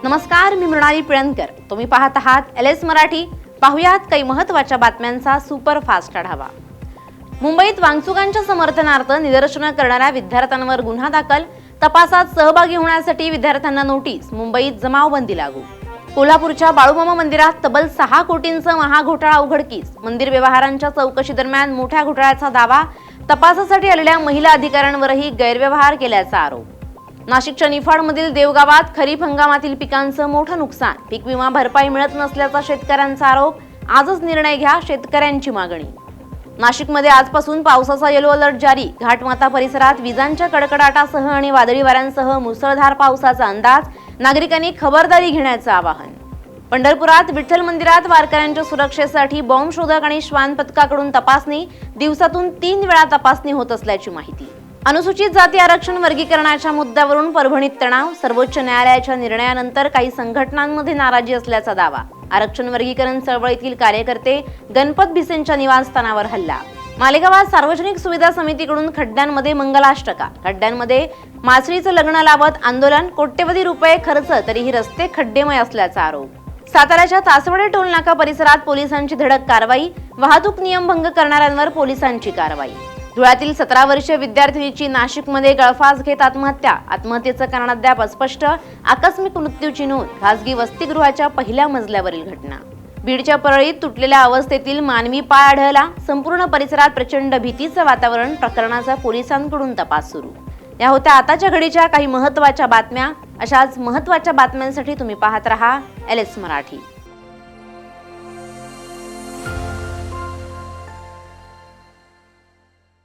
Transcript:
नमस्कार, मी मृणाली पिळणकर. तुम्ही पाहत आहात LS मराठी. पाहुयात काही महत्त्वाच्या बातम्यांचा सुपरफास्ट आढावा. मुंबईत वांगचुकांच्या समर्थनार्थ निदर्शनं करणाऱ्या विद्यार्थ्यांवर गुन्हा दाखल. तपासात सहभागी होण्यासाठी विद्यार्थ्यांना नोटीस. मुंबईत जमावबंदी लागू. कोल्हापूरच्या बाळूमामा मंदिरात तब्बल 6 कोटींचा महाघोटाळा उघडकीस. मंदिर व्यवहारांच्या चौकशी दरम्यान मोठ्या घोटाळ्याचा दावा. तपासासाठी आलेल्या महिला अधिकाऱ्यांवरही गैरव्यवहार केल्याचा आरोप. नाशिकच्या निफाडमधील देवगावात खरीप हंगामातील पिकांचं मोठं नुकसान. पीक विमा भरपाई मिळत नसल्याचा शेतकऱ्यांचा आरोप. आजच निर्णय घ्या, शेतकऱ्यांची मागणी. नाशिकमध्ये आजपासून पावसाचा येलो अलर्ट जारी. घाटमाता परिसरात विजांच्या कडकडाटासह आणि वादळी वाऱ्यांसह मुसळधार पावसाचा अंदाज. नागरिकांनी खबरदारी घेण्याचं आवाहन. पंढरपुरात विठ्ठल मंदिरात वारकऱ्यांच्या सुरक्षेसाठी बॉम्ब शोधक आणि श्वान पथकाकडून तपासणी. दिवसातून 3 वेळा तपासणी होत असल्याची माहिती. अनुसूचित जाती आरक्षण वर्गीकरणाच्या मुद्द्यावरून परभणीत तणाव. सर्वोच्च न्यायालयाच्या निर्णयानंतर काही संघटनांमध्ये नाराजी असल्याचा दावा. आरक्षण वर्गीकरण चळवळीतील कार्यकर्ते गणपत भिसेंच्या निवासस्थानावर हल्ला. मालेगावात सार्वजनिक सुविधा समितीकडून खड्ड्यांमध्ये मंगलाष्टका. खड्ड्यांमध्ये मासळीचं लग्न लावत आंदोलन. कोट्यवधी रुपये खर्च, तरीही रस्ते खड्डेमय असल्याचा आरोप. साताऱ्याच्या तासवडे टोलनाका परिसरात पोलिसांची धडक कारवाई. वाहतूक नियम भंग करणाऱ्यांवर पोलिसांची कारवाई. धुळ्यातील 17 वर्षीय विद्यार्थिनीची नाशिकमध्ये गळफास घेत आत्महत्या. आत्महत्येचं कारण अद्याप अस्पष्ट. आकस्मिक मृत्यूची नोंद. खासगी वसतिगृहाच्या पहिल्या मजल्यावरील घटना. बीडच्या परळीत तुटलेल्या अवस्थेतील मानवी पाय आढळला. संपूर्ण परिसरात प्रचंड भीतीचं वातावरण. प्रकरणाचा पोलिसांकडून तपास सुरू. या होत्या आताच्या घडीच्या काही महत्त्वाच्या बातम्या. अशाच महत्त्वाच्या बातम्यांसाठी तुम्ही पाहत रहा LS मराठी.